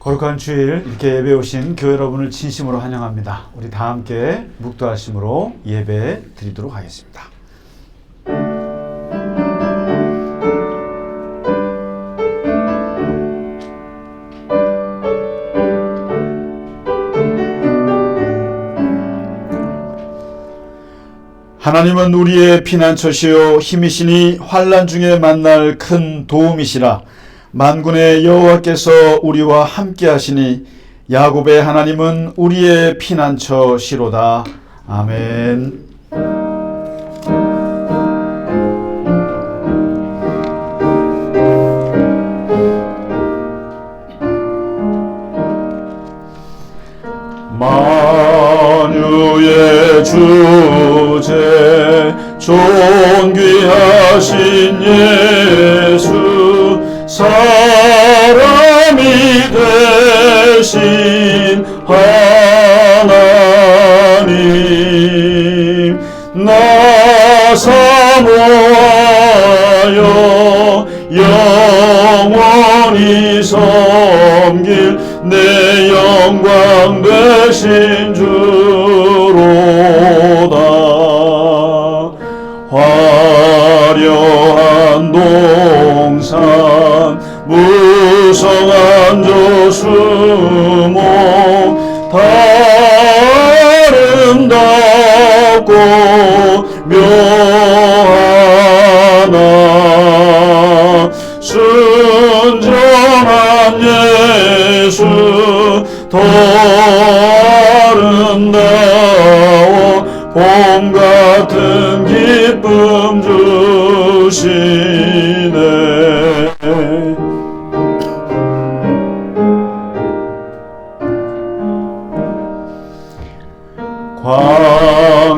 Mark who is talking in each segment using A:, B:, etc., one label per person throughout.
A: 거룩한 주일 이렇게 예배 오신 교회 여러분을 진심으로 환영합니다. 우리 다 함께 묵도하심으로 예배 드리도록 하겠습니다. 하나님은 우리의 피난처시요 힘이시니 환난 중에 만날 큰 도움이시라. 만군의 여호와께서 우리와 함께 하시니 야곱의 하나님은 우리의 피난처시로다. 아멘. 만유의 주제 존귀하신 예수 사람이 되신 하나님 나 사모하여 영원히 섬길 내 영광 되신 주로다. 화려한 동산 무성한 조수목 다 아름답고 묘하나 순전한 예수 더 아름다워 봄 같은 기쁨 주시네.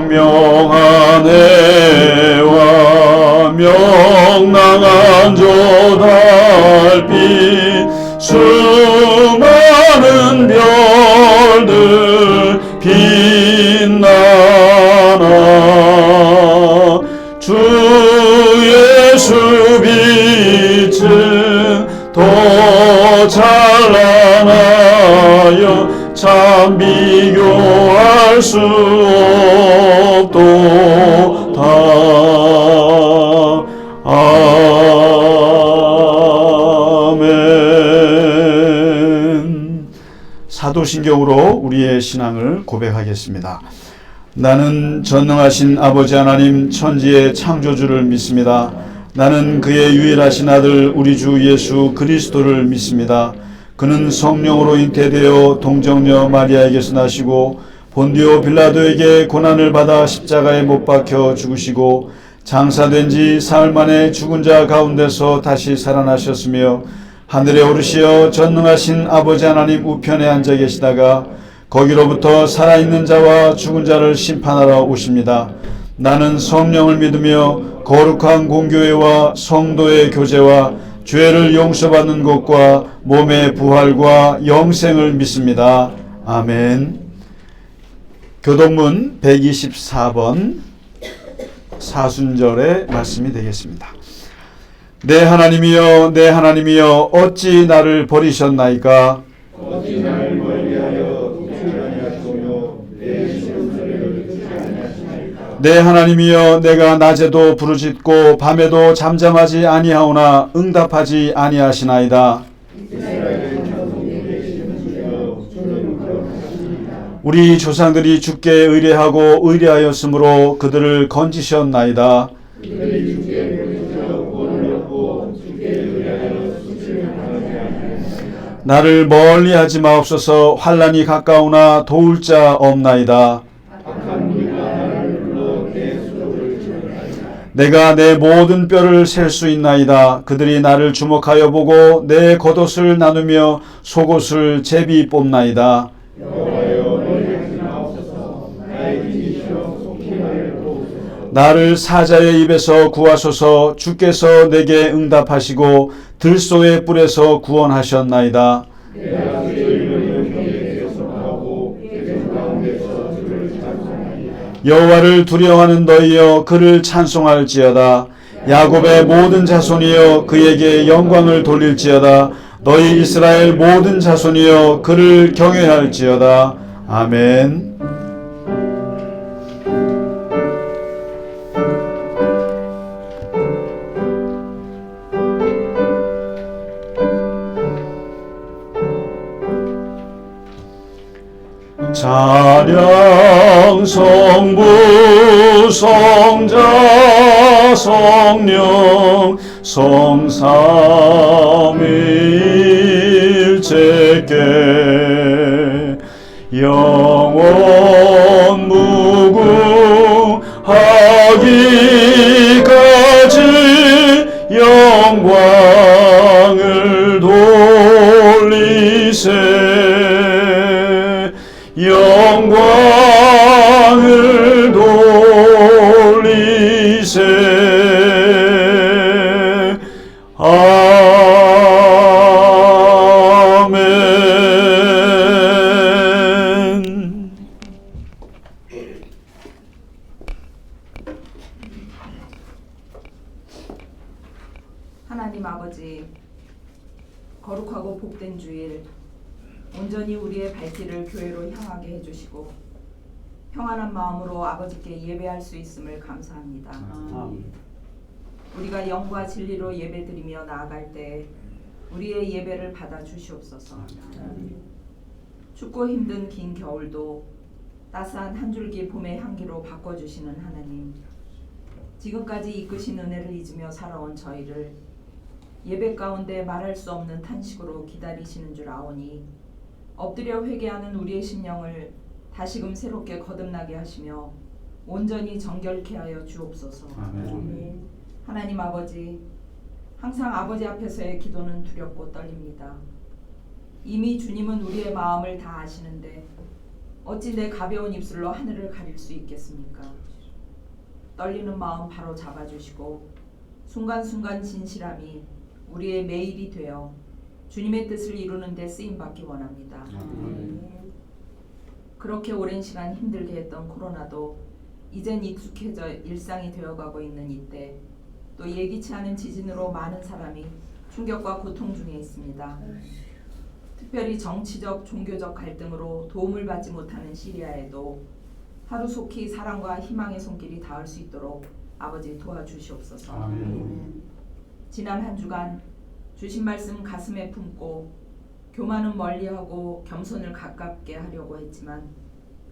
A: 광명한 해와 명랑한 조달빛 수많은 별들 빛나나 주 예수 빛은 더 찬란하여 참 비교할 수 없도다. 아멘. 사도신경으로 우리의 신앙을 고백하겠습니다. 나는 전능하신 아버지 하나님 천지의 창조주를 믿습니다. 나는 그의 유일하신 아들 우리 주 예수 그리스도를 믿습니다. 그는 성령으로 잉태되어 동정녀 마리아에게서 나시고 본디오 빌라도에게 고난을 받아 십자가에 못 박혀 죽으시고 장사된 지 사흘 만에 죽은 자 가운데서 다시 살아나셨으며 하늘에 오르시어 전능하신 아버지 하나님 우편에 앉아 계시다가 거기로부터 살아있는 자와 죽은 자를 심판하러 오십니다. 나는 성령을 믿으며 거룩한 공교회와 성도의 교제와 죄를 용서받는 것과 몸의 부활과 영생을 믿습니다. 아멘. 교동문 124번 사순절의 말씀이 되겠습니다. 내 하나님이여 내 하나님이여 어찌 나를 버리셨나이까?
B: 어찌 나를 멀리하여 돕지 아니하시며 내 시름소리를 듣지 아니하시나이까?
A: 내 하나님이여 내가 낮에도 부르짖고 밤에도 잠잠하지 아니하오나 응답하지 아니하시나이다. 우리 조상들이 주께 의뢰하고 의뢰하였으므로 그들을 건지셨나이다. 나를 멀리하지 마옵소서. 환난이 가까우나 도울 자 없나이다. 내가 내 모든 뼈를 셀 수 있나이다. 그들이 나를 주목하여 보고 내 겉옷을 나누며 속옷을 제비 뽑나이다. 나를 사자의 입에서 구하소서. 주께서 내게 응답하시고 들소의 뿔에서 구원하셨나이다. 여호와를 두려워하는 너희여 그를 찬송할지어다. 야곱의 모든 자손이여 그에게 영광을 돌릴지어다. 너희 이스라엘 모든 자손이여 그를 경외할지어다. 아멘. 찬양 성부 성자 성령 성삼위일체께 영원 무궁하기까지 영광을 돌리세. 영광을 돌리세. 아멘.
C: 하나님 아버지, 거룩하고 복된 주일 온전히 우리의 발길을 교회로 향하게 해주시고 평안한 마음으로 아버지께 예배할 수 있음을 감사합니다. 우리가 영과 진리로 예배드리며 나아갈 때 우리의 예배를 받아 주시옵소서. 춥고 힘든 긴 겨울도 따스한 한 줄기 봄의 향기로 바꿔주시는 하나님, 지금까지 이끄신 은혜를 잊으며 살아온 저희를 예배 가운데 말할 수 없는 탄식으로 기다리시는 줄 아오니 엎드려 회개하는 우리의 심령을 다시금 새롭게 거듭나게 하시며 온전히 정결케 하여 주옵소서.
A: 아멘.
C: 하나님 아버지, 항상 아버지 앞에서의 기도는 두렵고 떨립니다. 이미 주님은 우리의 마음을 다 아시는데 어찌 내 가벼운 입술로 하늘을 가릴 수 있겠습니까? 떨리는 마음 바로 잡아주시고 순간순간 진실함이 우리의 매일이 되어 주님의 뜻을 이루는 데 쓰임받기 원합니다. 그렇게 오랜 시간 힘들게 했던 코로나도 이젠 익숙해져 일상이 되어가고 있는 이때 또 예기치 않은 지진으로 많은 사람이 충격과 고통 중에 있습니다. 특별히 정치적, 종교적 갈등으로 도움을 받지 못하는 시리아에도 하루속히 사랑과 희망의 손길이 닿을 수 있도록 아버지 도와주시옵소서.
A: 아멘.
C: 지난 한 주간 주신 말씀 가슴에 품고 교만은 멀리하고 겸손을 가깝게 하려고 했지만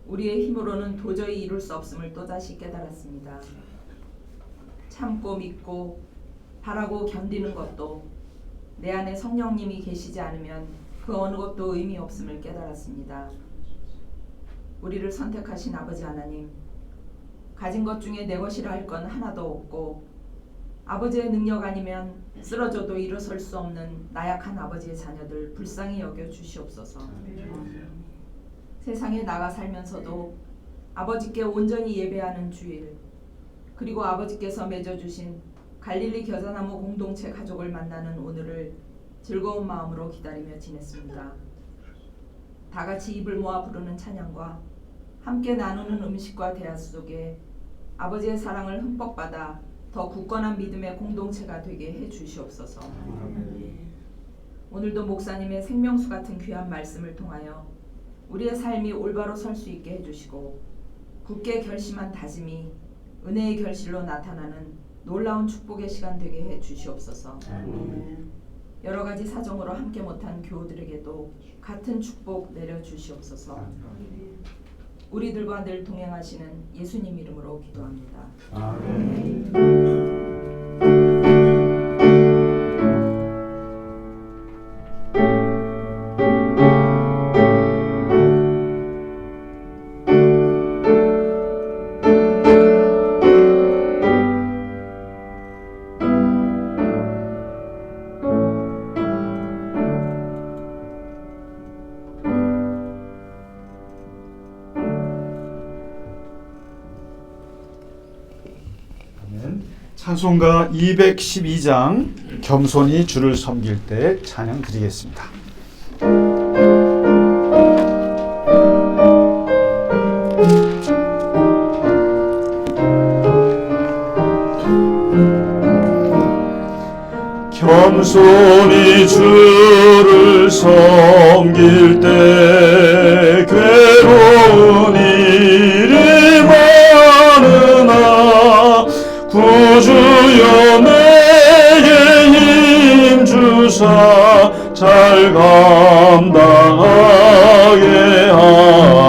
C: 우리의 힘으로는 도저히 이룰 수 없음을 또다시 깨달았습니다. 참고 믿고 바라고 견디는 것도 내 안에 성령님이 계시지 않으면 그 어느 것도 의미 없음을 깨달았습니다. 우리를 선택하신 아버지 하나님, 가진 것 중에 내 것이라 할 건 하나도 없고 아버지의 능력 아니면 쓰러져도 일어설 수 없는 나약한 아버지의 자녀들 불쌍히 여겨 주시옵소서. 세상에 나가 살면서도 아버지께 온전히 예배하는 주일, 그리고 아버지께서 맺어주신 갈릴리 겨자나무 공동체 가족을 만나는 오늘을 즐거운 마음으로 기다리며 지냈습니다. 다 같이 입을 모아 부르는 찬양과 함께 나누는 음식과 대화 속에 아버지의 사랑을 흠뻑 받아 더 굳건한 믿음의 공동체가 되게 해 주시옵소서. 오늘도 목사님의 생명수 같은 귀한 말씀을 통하여 우리의 삶이 올바로 설 수 있게 해주시고 굳게 결심한 다짐이 은혜의 결실로 나타나는 놀라운 축복의 시간 되게 해 주시옵소서. 여러 가지 사정으로 함께 못한 교우들에게도 같은 축복 내려 주시옵소서. 우리들과 늘 동행하시는 예수님 이름으로 기도합니다.
A: 아멘. 찬송가 212장 겸손히 주를 섬길 때 찬양 드리겠습니다. 겸손히 주를 섬길 때 괴로운 일이 많으나 구주여 내게 힘 주사 잘 감당하게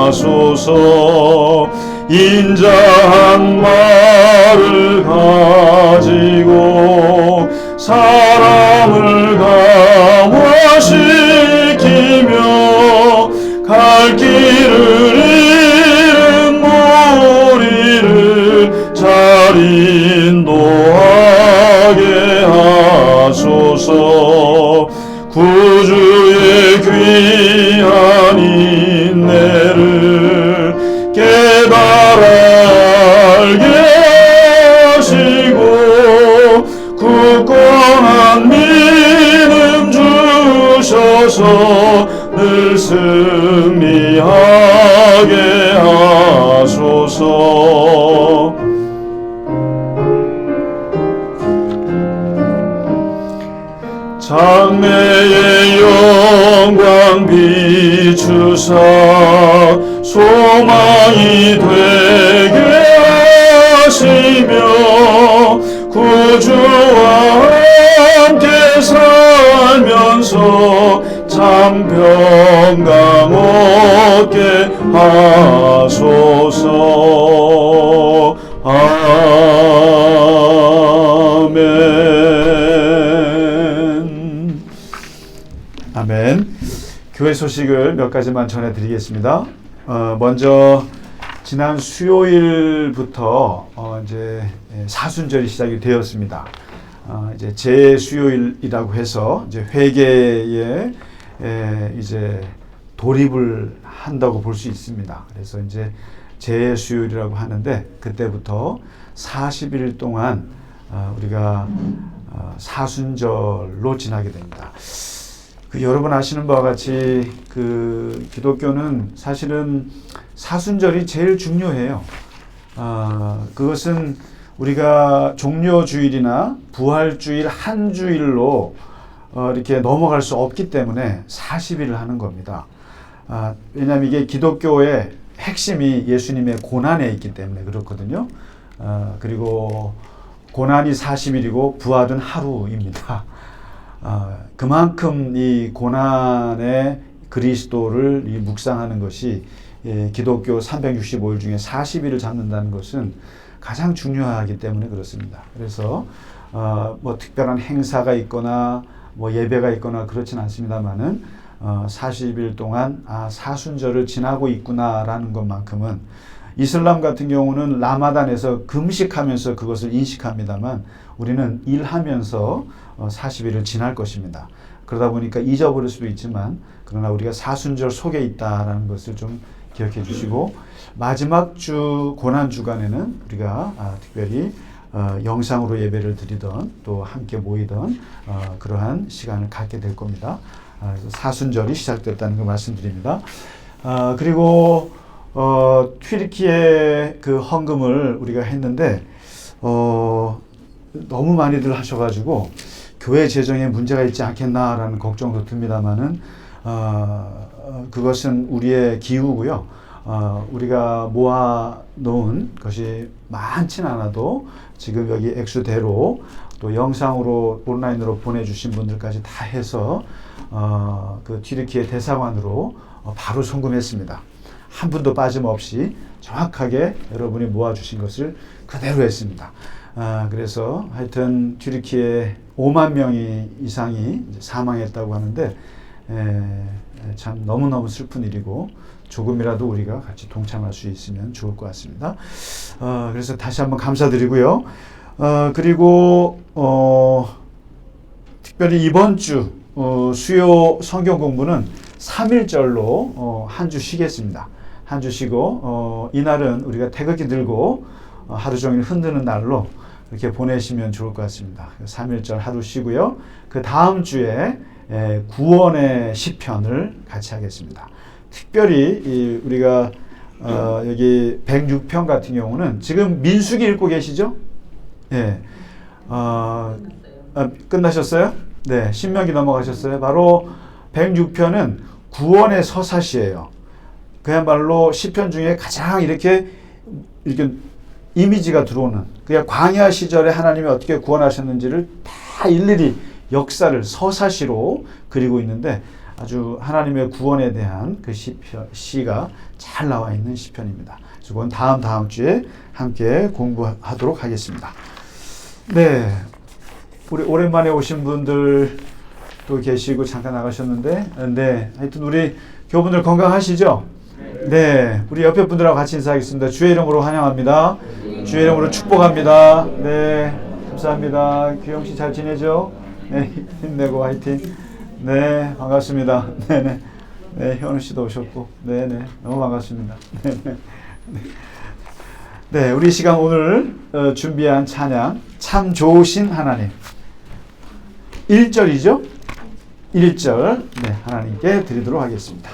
A: 하소서. 인자한 말을 가지고 사람을 감화시키며 갈 길을 잃은 무리를 잘 인도하게 하소서. 구주의 귀한 인내를 깨달아 알게 하시고 굳건한 믿음 주셔서 늘 승리하게 하소서. 장래의 영광 비추사 소망이 되게 하시며 구주와 함께 살면서 참 평강 얻게 하소서. 아멘. 아멘. 교회 소식을 몇 가지만 전해드리겠습니다. 먼저 지난 수요일부터 이제 사순절이 시작이 되었습니다. 이제 재수요일이라고 해서 이제 회개에 이제 돌입을 한다고 볼 수 있습니다. 그래서 이제 재수요일이라고 하는데 그때부터 40일 동안 우리가 사순절로 지나게 됩니다. 여러분 아시는 바와 같이 그 기독교는 사실은 사순절이 제일 중요해요. 그것은 우리가 종료주일이나 부활주일 한 주일로 이렇게 넘어갈 수 없기 때문에 40일을 하는 겁니다. 왜냐하면 이게 기독교의 핵심이 예수님의 고난에 있기 때문에 그렇거든요. 그리고 고난이 40일이고 부활은 하루입니다. 그만큼 이 고난의 그리스도를 묵상하는 것이 기독교 365일 중에 40일을 잡는다는 것은 가장 중요하기 때문에 그렇습니다. 그래서 뭐 특별한 행사가 있거나 뭐 예배가 있거나 그렇진 않습니다만은 40일 동안 사순절을 지나고 있구나라는 것만큼은 이슬람 같은 경우는 라마단에서 금식하면서 그것을 인식합니다만 우리는 일하면서 40일을 지날 것입니다. 그러다 보니까 잊어버릴 수도 있지만 그러나 우리가 사순절 속에 있다라는 것을 좀 기억해 주시고 마지막 주 고난 주간에는 우리가 특별히 영상으로 예배를 드리던 또 함께 모이던 그러한 시간을 갖게 될 겁니다. 그래서 사순절이 시작됐다는 걸 말씀드립니다. 그리고 튀르키예 그 헌금을 우리가 했는데 너무 많이들 하셔가지고 교회 재정에 문제가 있지 않겠나라는 걱정도 듭니다만은 그것은 우리의 기우고요. 우리가 모아 놓은 것이 많진 않아도 지금 여기 액수대로 또 영상으로 온라인으로 보내주신 분들까지 다 해서 그 튀르키예 대사관으로 바로 송금했습니다. 한 분도 빠짐없이 정확하게 여러분이 모아주신 것을 그대로 했습니다. 그래서 하여튼 튀르키예 5만 명이 이상이 사망했다고 하는데 참 너무너무 슬픈 일이고 조금이라도 우리가 같이 동참할 수 있으면 좋을 것 같습니다. 그래서 다시 한번 감사드리고요. 그리고 특별히 이번 주 수요 성경 공부는 3일절로 한 주 쉬겠습니다. 한 주 쉬고 이날은 우리가 태극기 들고 하루 종일 흔드는 날로 이렇게 보내시면 좋을 것 같습니다. 3일절 하루 쉬고요. 그 다음 주에 구원의 시편을 같이 하겠습니다. 특별히 우리가 여기 106편 같은 경우는 지금 민수기 읽고 계시죠? 예. 끝나셨어요? 네, 신명기 넘어가셨어요. 바로 106편은 구원의 서사시예요. 그야말로 시편 중에 가장 이렇게 이미지가 들어오는, 그냥 광야 시절에 하나님이 어떻게 구원하셨는지를 다 일일이 역사를 서사시로 그리고 있는데 아주 하나님의 구원에 대한 그 시가 잘 나와 있는 시편입니다. 그래서 그건 다음 주에 함께 공부하도록 하겠습니다. 네, 우리 오랜만에 오신 분들 또 계시고 잠깐 나가셨는데, 네, 하여튼 우리 교우분들 건강하시죠? 네, 우리 옆에 분들하고 같이 인사하겠습니다. 주의 이름으로 환영합니다. 주의 이름으로 축복합니다. 네, 감사합니다. 규영 씨 잘 지내죠? 네, 힘내고 화이팅. 네, 반갑습니다. 네네. 네, 현우 씨도 오셨고, 네네, 너무 반갑습니다. 네네. 네, 우리 시간 오늘 준비한 찬양, 참 좋으신 하나님. 1절이죠? 1절, 네, 하나님께 드리도록 하겠습니다.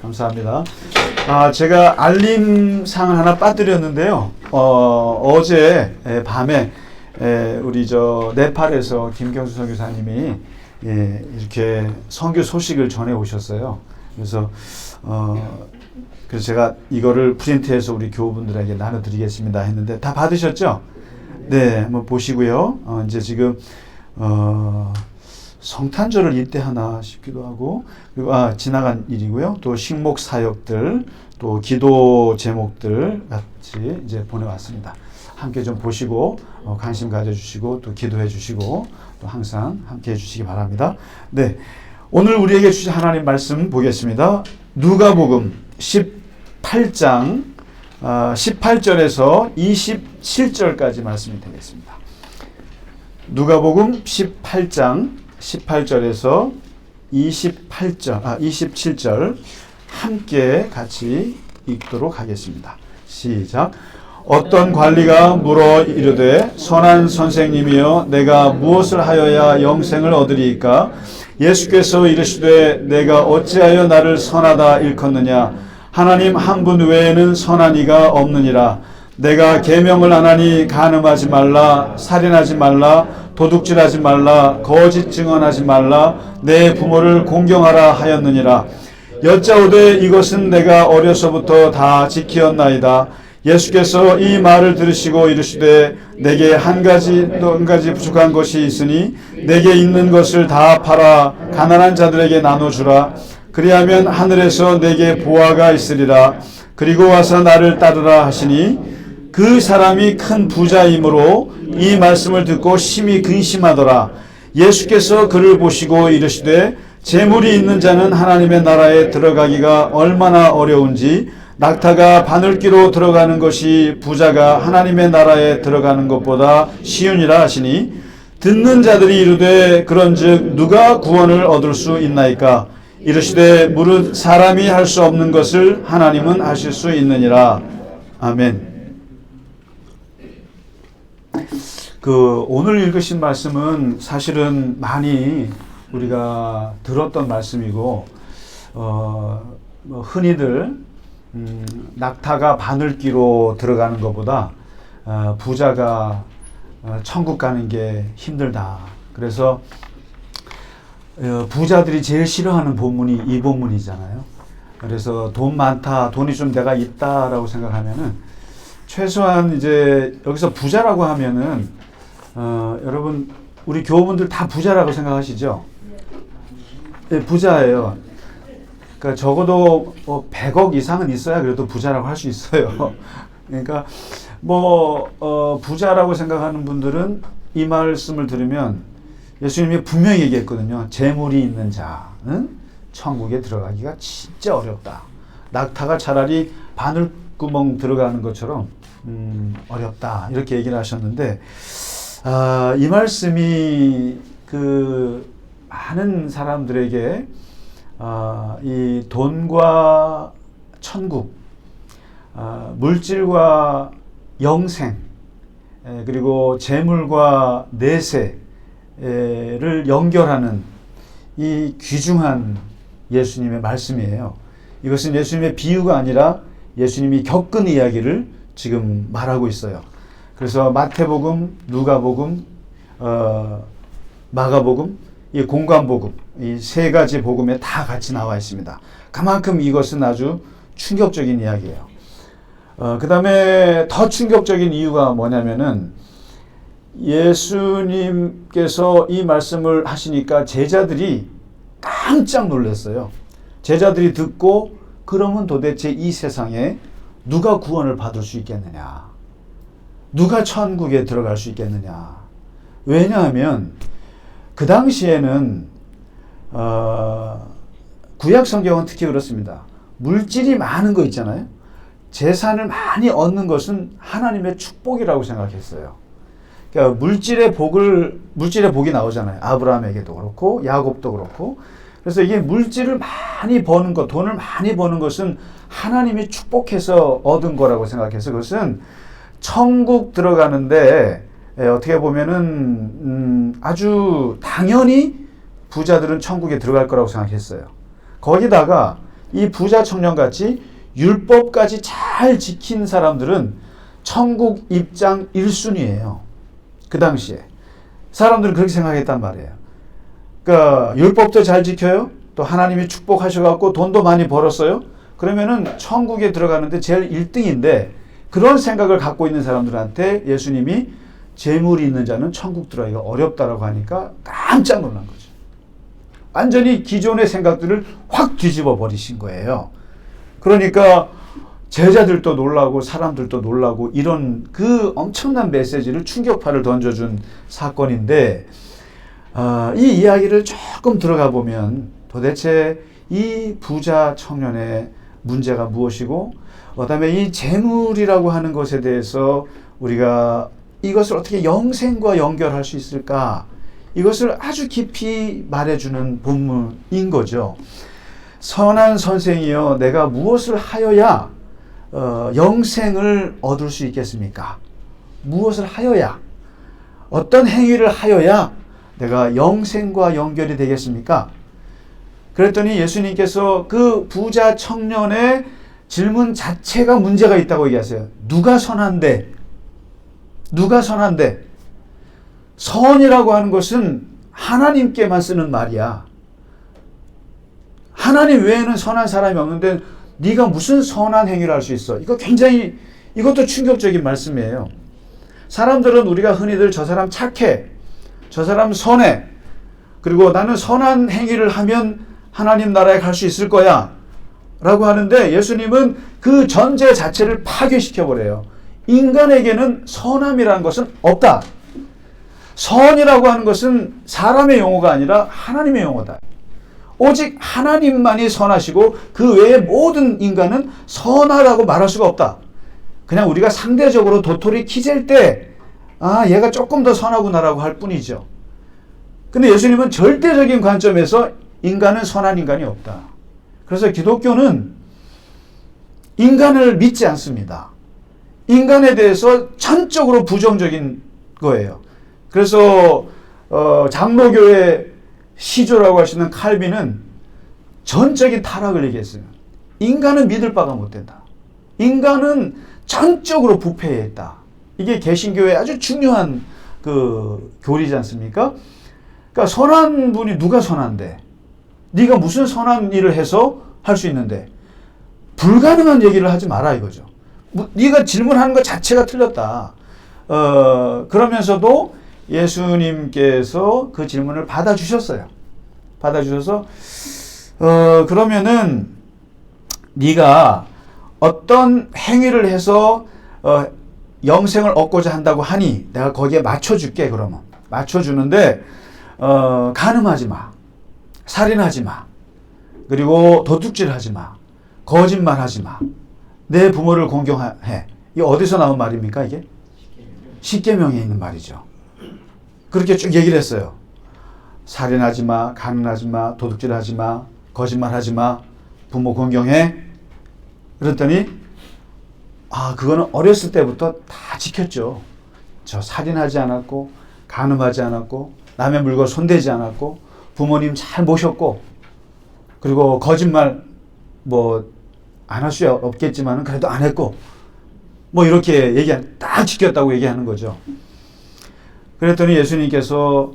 A: 감사합니다. 제가 알림상을 하나 빠뜨렸는데요. 어제 밤에 우리 네팔에서 김경수 선교사님이 이렇게 선교 소식을 전해 오셨어요. 그래서 제가 이거를 프린트해서 우리 교우분들에게 나눠드리겠습니다 했는데 다 받으셨죠? 네, 한번 보시고요. 이제 지금 성탄절을 이때 하나 싶기도 하고, 그리고 지나간 일이고요. 또 식목 사역들, 또 기도 제목들 같이 이제 보내왔습니다. 함께 좀 보시고 관심 가져주시고 또 기도해 주시고 또 항상 함께 해주시기 바랍니다. 네, 오늘 우리에게 주신 하나님 말씀 보겠습니다. 누가복음 18장 18절에서 27절까지 말씀이 되겠습니다. 누가복음 18장 18절에서 27절 함께 같이 읽도록 하겠습니다. 시작. 어떤 관리가 물어 이르되 선한 선생님이여 내가 무엇을 하여야 영생을 얻으리이까? 예수께서 이르시되 내가 어찌하여 나를 선하다 일컫느냐? 하나님 한 분 외에는 선한 이가 없느니라. 내가 계명을 안 하니 간음하지 말라, 살인하지 말라, 도둑질하지 말라, 거짓 증언하지 말라, 내 부모를 공경하라 하였느니라. 여짜오되 이것은 내가 어려서부터 다 지키었나이다. 예수께서 이 말을 들으시고 이르시되 내게 한 가지 부족한 것이 있으니 내게 있는 것을 다 팔아 가난한 자들에게 나눠주라. 그리하면 하늘에서 내게 보화가 있으리라. 그리고 와서 나를 따르라 하시니 그 사람이 큰 부자이므로 이 말씀을 듣고 심히 근심하더라. 예수께서 그를 보시고 이르시되 재물이 있는 자는 하나님의 나라에 들어가기가 얼마나 어려운지 낙타가 바늘귀로 들어가는 것이 부자가 하나님의 나라에 들어가는 것보다 쉬우니라 하시니 듣는 자들이 이르되 그런즉 누가 구원을 얻을 수 있나이까? 이르시되 무릇 사람이 할 수 없는 것을 하나님은 하실 수 있느니라. 아멘. 오늘 읽으신 말씀은 사실은 많이 우리가 들었던 말씀이고 흔히들 낙타가 바늘귀로 들어가는 것보다 부자가 천국 가는 게 힘들다. 그래서 부자들이 제일 싫어하는 본문이 이 본문이잖아요. 그래서 돈 많다, 돈이 좀 내가 있다라고 생각하면은 최소한 이제 여기서 부자라고 하면은 여러분 우리 교우분들 다 부자라고 생각하시죠? 네, 부자예요. 그러니까 적어도 100억 이상은 있어야 그래도 부자라고 할 수 있어요. 그러니까 부자라고 생각하는 분들은 이 말씀을 들으면 예수님이 분명히 얘기했거든요. 재물이 있는 자는 천국에 들어가기가 진짜 어렵다. 낙타가 차라리 바늘구멍 들어가는 것처럼 어렵다. 이렇게 얘기를 하셨는데 이 말씀이 많은 사람들에게 이 돈과 천국, 물질과 영생, 그리고 재물과 내세를 연결하는 이 귀중한 예수님의 말씀이에요. 이것은 예수님의 비유가 아니라 예수님이 겪은 이야기를 지금 말하고 있어요. 그래서 마태복음, 누가복음, 마가복음, 이 공관복음, 이 세 가지 복음에 다 같이 나와 있습니다. 그만큼 이것은 아주 충격적인 이야기예요. 그 다음에 더 충격적인 이유가 뭐냐면은 예수님께서 이 말씀을 하시니까 제자들이 깜짝 놀랐어요. 제자들이 듣고 그러면 도대체 이 세상에 누가 구원을 받을 수 있겠느냐? 누가 천국에 들어갈 수 있겠느냐? 왜냐하면 그 당시에는 구약 성경은 특히 그렇습니다. 물질이 많은 거 있잖아요. 재산을 많이 얻는 것은 하나님의 축복이라고 생각했어요. 그러니까 물질의 복이 나오잖아요. 아브라함에게도 그렇고 야곱도 그렇고. 그래서 이게 물질을 많이 버는 것, 돈을 많이 버는 것은 하나님이 축복해서 얻은 거라고 생각해서 그것은 천국 들어가는데 어떻게 보면은 아주 당연히 부자들은 천국에 들어갈 거라고 생각했어요. 거기다가 이 부자 청년같이 율법까지 잘 지킨 사람들은 천국 입장 1순위예요. 그 당시에 사람들은 그렇게 생각했단 말이에요. 그러니까 율법도 잘 지켜요. 또 하나님이 축복하셔갖고 돈도 많이 벌었어요. 그러면은 천국에 들어가는데 제일 1등인데 그런 생각을 갖고 있는 사람들한테 예수님이 재물이 있는 자는 천국 들어가기가 어렵다라고 하니까 깜짝 놀란 거죠. 완전히 기존의 생각들을 확 뒤집어 버리신 거예요. 그러니까 제자들도 놀라고 사람들도 놀라고 이런 그 엄청난 메시지를 충격파를 던져준 사건인데 이 이야기를 조금 들어가 보면 도대체 이 부자 청년의 문제가 무엇이고 그다음에 이 재물이라고 하는 것에 대해서 우리가 이것을 어떻게 영생과 연결할 수 있을까? 이것을 아주 깊이 말해주는 본문인 거죠. 선한 선생이여 내가 무엇을 하여야 영생을 얻을 수 있겠습니까? 무엇을 하여야 어떤 행위를 하여야 내가 영생과 연결이 되겠습니까? 그랬더니 예수님께서 그 부자 청년의 질문 자체가 문제가 있다고 얘기하세요. 누가 선한데? 누가 선한데? 선이라고 하는 것은 하나님께만 쓰는 말이야. 하나님 외에는 선한 사람이 없는데 네가 무슨 선한 행위를 할 수 있어? 이것도 충격적인 말씀이에요. 사람들은 우리가 흔히들 저 사람 착해, 저 사람 선해, 그리고 나는 선한 행위를 하면 하나님 나라에 갈 수 있을 거야 라고 하는데 예수님은 그 전제 자체를 파괴시켜버려요. 인간에게는 선함이라는 것은 없다. 선이라고 하는 것은 사람의 용어가 아니라 하나님의 용어다. 오직 하나님만이 선하시고 그 외의 모든 인간은 선하다고 말할 수가 없다. 그냥 우리가 상대적으로 도토리 키질 때 얘가 조금 더 선하구나라고 할 뿐이죠. 근데 예수님은 절대적인 관점에서 인간은 선한 인간이 없다. 그래서 기독교는 인간을 믿지 않습니다. 인간에 대해서 전적으로 부정적인 거예요. 그래서 장로교의 시조라고 하시는 칼빈은 전적인 타락을 얘기했어요. 인간은 믿을 바가 못 된다. 인간은 전적으로 부패해 있다. 이게 개신교의 아주 중요한 그 교리지 않습니까? 그러니까 선한 분이 누가 선한데? 네가 무슨 선한 일을 해서 할 수 있는데? 불가능한 얘기를 하지 마라 이거죠. 네가 질문하는 것 자체가 틀렸다. 그러면서도 예수님께서 그 질문을 받아주셨어요. 받아주셔서 그러면은 네가 어떤 행위를 해서 영생을 얻고자 한다고 하니 내가 거기에 맞춰줄게. 그러면 맞춰주는데 간음하지 마, 살인하지 마, 그리고 도둑질하지 마, 거짓말하지 마, 내 부모를 공경해. 이게 어디서 나온 말입니까? 이게 십계명에 있는 말이죠. 그렇게 쭉 얘기를 했어요. 살인하지 마, 간음하지 마, 도둑질하지 마, 거짓말하지 마, 부모 공경해. 그랬더니 그거는 어렸을 때부터 다 지켰죠. 저 살인하지 않았고, 간음하지 않았고, 남의 물건 손대지 않았고, 부모님 잘 모셨고, 그리고 거짓말 안 할 수 없겠지만 그래도 안 했고, 이렇게 딱 지켰다고 얘기하는 거죠. 그랬더니 예수님께서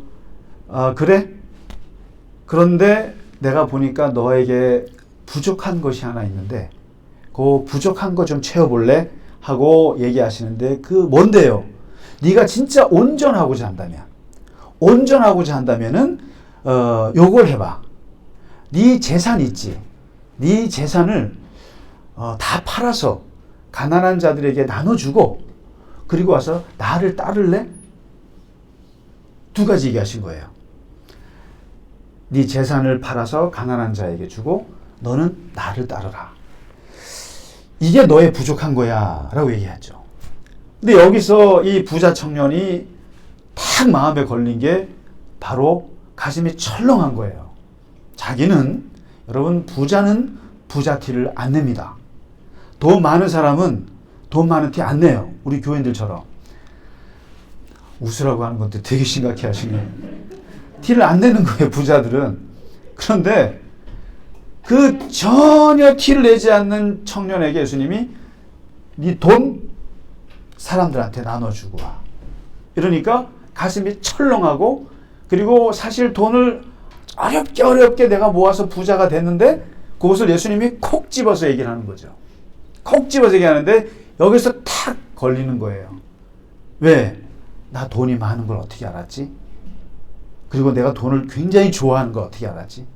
A: 그래? 그런데 내가 보니까 너에게 부족한 것이 하나 있는데 그 부족한 거 좀 채워볼래? 하고 얘기하시는데 그 뭔데요? 네가 진짜 온전하고자 한다면은 요걸 해봐. 네 재산 있지? 네 재산을 다 팔아서 가난한 자들에게 나눠주고 그리고 와서 나를 따를래? 두 가지 얘기하신 거예요. 네 재산을 팔아서 가난한 자에게 주고 너는 나를 따르라. 이게 너의 부족한 거야 라고 얘기하죠. 근데 여기서 이 부자 청년이 딱 마음에 걸린 게 바로 가슴이 철렁한 거예요. 여러분 부자는 부자 티를 안 냅니다. 돈 많은 사람은 돈 많은 티 안 내요. 우리 교인들처럼. 웃으라고 하는 것도 되게 심각해 하시네. 티를 안 내는 거예요, 부자들은. 그런데 그 전혀 티를 내지 않는 청년에게 예수님이 네 돈 사람들한테 나눠주고 와. 이러니까 가슴이 철렁하고 그리고 사실 돈을 어렵게 내가 모아서 부자가 됐는데 그것을 예수님이 콕 집어서 얘기를 하는 거죠. 콕 집어서 얘기하는데 여기서 탁 걸리는 거예요. 왜? 나 돈이 많은 걸 어떻게 알았지? 그리고 내가 돈을 굉장히 좋아하는 거 어떻게 알았지?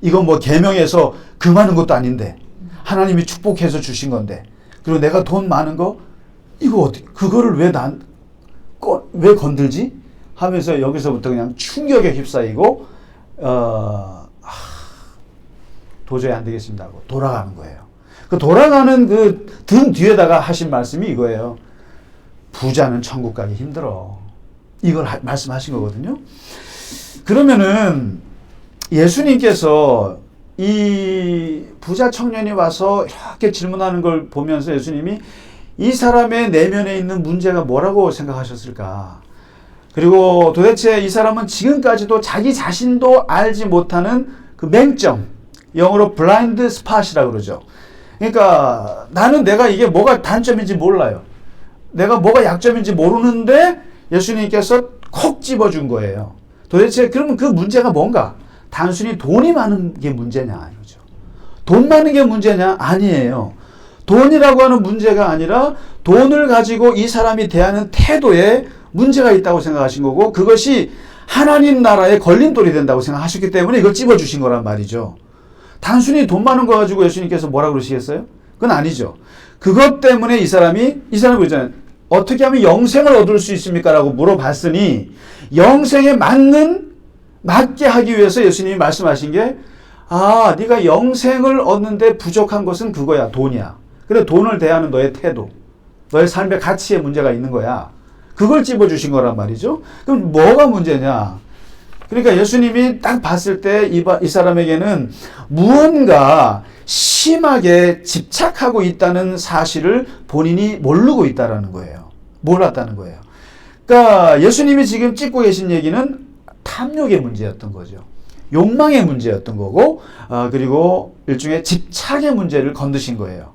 A: 이건 뭐 계명에서 금하는 것도 아닌데 하나님이 축복해서 주신 건데, 그리고 내가 돈 많은 거 이거 어떻게, 그거를 왜 건들지? 하면서 여기서부터 그냥 충격에 휩싸이고 도저히 안 되겠습니다 하고 돌아가는 거예요. 그 돌아가는 그 등 뒤에다가 하신 말씀이 이거예요. 부자는 천국 가기 힘들어. 이걸 말씀하신 거거든요. 그러면은 예수님께서 이 부자 청년이 와서 이렇게 질문하는 걸 보면서 예수님이 이 사람의 내면에 있는 문제가 뭐라고 생각하셨을까? 그리고 도대체 이 사람은 지금까지도 자기 자신도 알지 못하는 그 맹점, 영어로 블라인드 스팟이라고 그러죠. 그러니까 나는 내가 이게 뭐가 단점인지 몰라요. 내가 뭐가 약점인지 모르는데 예수님께서 콕 집어준 거예요. 도대체 그러면 그 문제가 뭔가? 단순히 돈이 많은 게 문제냐 이거죠. 돈 많은 게 문제냐? 아니에요. 돈이라고 하는 문제가 아니라 돈을 가지고 이 사람이 대하는 태도에 문제가 있다고 생각하신 거고, 그것이 하나님 나라에 걸림돌이 된다고 생각하셨기 때문에 이걸 찝어주신 거란 말이죠. 단순히 돈 많은 거 가지고 예수님께서 뭐라 그러시겠어요? 그건 아니죠. 그것 때문에 이 사람이 그러잖아요. 어떻게 하면 영생을 얻을 수 있습니까? 라고 물어봤으니 영생에 맞게 하기 위해서 예수님이 말씀하신 게, 네가 영생을 얻는데 부족한 것은 그거야, 돈이야. 근데 돈을 대하는 너의 태도, 너의 삶의 가치에 문제가 있는 거야. 그걸 찝어주신 거란 말이죠. 그럼 뭐가 문제냐? 그러니까 예수님이 딱 봤을 때 이 사람에게는 무언가 심하게 집착하고 있다는 사실을 본인이 모르고 있다는 거예요. 몰랐다는 거예요. 그러니까 예수님이 지금 찍고 계신 얘기는 탐욕의 문제였던 거죠. 욕망의 문제였던 거고, 그리고 일종의 집착의 문제를 건드신 거예요.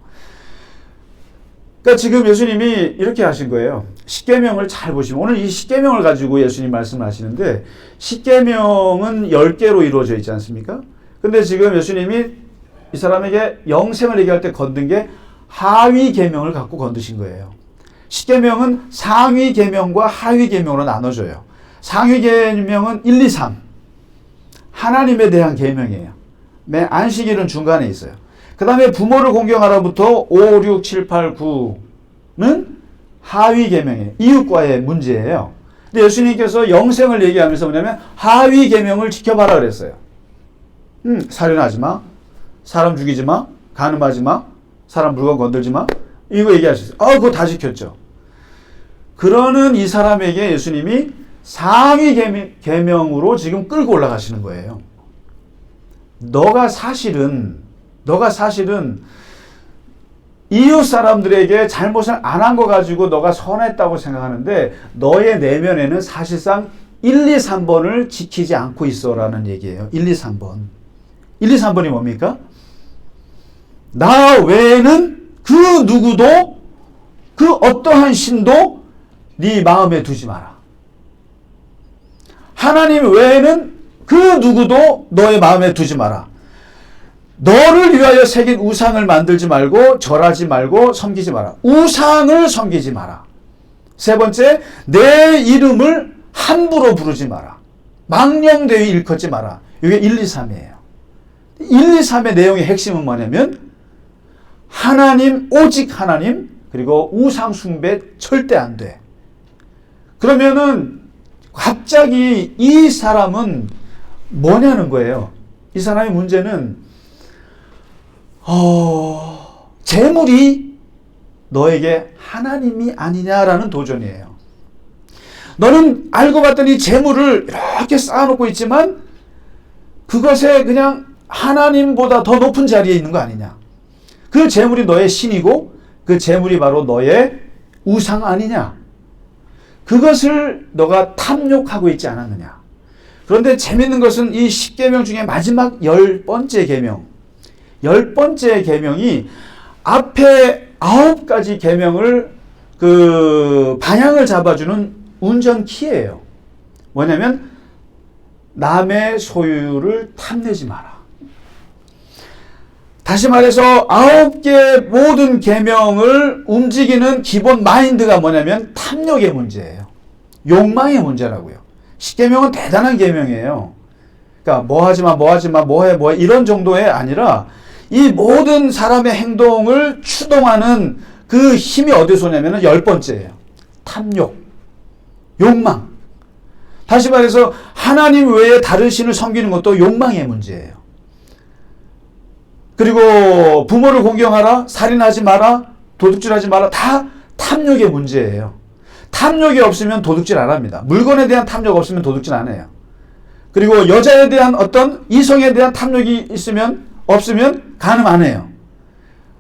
A: 그러니까 지금 예수님이 이렇게 하신 거예요. 십계명을 잘 보시면, 오늘 이 십계명을 가지고 예수님 말씀하시는데, 십계명은 10개로 이루어져 있지 않습니까? 근데 지금 예수님이 이 사람에게 영생을 얘기할 때 건든 게 하위 계명을 갖고 건드신 거예요. 십계명은 상위 계명과 하위 계명으로 나눠져요. 상위 계명은 1, 2, 3. 하나님에 대한 계명이에요. 안식일은 중간에 있어요. 그 다음에 부모를 공경하라부터 5, 6, 7, 8, 9는 하위 계명이에요. 이웃과의 문제예요. 근데 예수님께서 영생을 얘기하면서 뭐냐면 하위 계명을 지켜봐라 그랬어요. 살인하지 마, 사람 죽이지 마, 간음하지 마, 사람 물건 건들지 마, 이거 얘기하셨어요. 그거 다 지켰죠. 그러는 이 사람에게 예수님이 상위 계명으로 지금 끌고 올라가시는 거예요. 너가 사실은 이웃 사람들에게 잘못을 안 한 거 가지고 너가 선했다고 생각하는데 너의 내면에는 사실상 1, 2, 3번을 지키지 않고 있어라는 얘기예요. 1, 2, 3번. 1, 2, 3번이 뭡니까? 나 외에는 그 누구도, 그 어떠한 신도 네 마음에 두지 마라. 하나님 외에는 그 누구도 너의 마음에 두지 마라. 너를 위하여 새긴 우상을 만들지 말고 절하지 말고 섬기지 마라. 우상을 섬기지 마라. 세 번째, 내 이름을 함부로 부르지 마라. 망령되이 일컫지 마라. 이게 1, 2, 3이에요. 1, 2, 3의 내용의 핵심은 뭐냐면 하나님, 오직 하나님, 그리고 우상 숭배 절대 안 돼. 그러면은 갑자기 이 사람은 뭐냐는 거예요. 이 사람의 문제는 재물이 너에게 하나님이 아니냐라는 도전이에요. 너는 알고 봤더니 재물을 이렇게 쌓아놓고 있지만 그것에 그냥 하나님보다 더 높은 자리에 있는 거 아니냐. 그 재물이 너의 신이고 그 재물이 바로 너의 우상 아니냐. 그것을 너가 탐욕하고 있지 않았느냐. 그런데 재밌는 것은 이 10계명 중에 마지막 10번째 계명, 10번째 계명이 앞에 9가지 계명을 방향을 잡아주는 운전키예요. 뭐냐면 남의 소유를 탐내지 마라. 다시 말해서 9개 모든 계명을 움직이는 기본 마인드가 뭐냐면 탐욕의 문제예요. 욕망의 문제라고요. 십계명은 대단한 계명이에요. 그러니까 뭐 하지 마, 뭐 하지 마, 뭐 해, 뭐 해, 이런 정도의 아니라 이 모든 사람의 행동을 추동하는 그 힘이 어디서 오냐면은 10번째예요. 탐욕, 욕망. 다시 말해서 하나님 외에 다른 신을 섬기는 것도 욕망의 문제예요. 그리고 부모를 공경하라, 살인하지 마라, 도둑질하지 마라, 다 탐욕의 문제예요. 탐욕이 없으면 도둑질 안 합니다. 물건에 대한 탐욕 없으면 도둑질 안 해요. 그리고 여자에 대한 어떤 이성에 대한 탐욕이 없으면 간음 안 해요.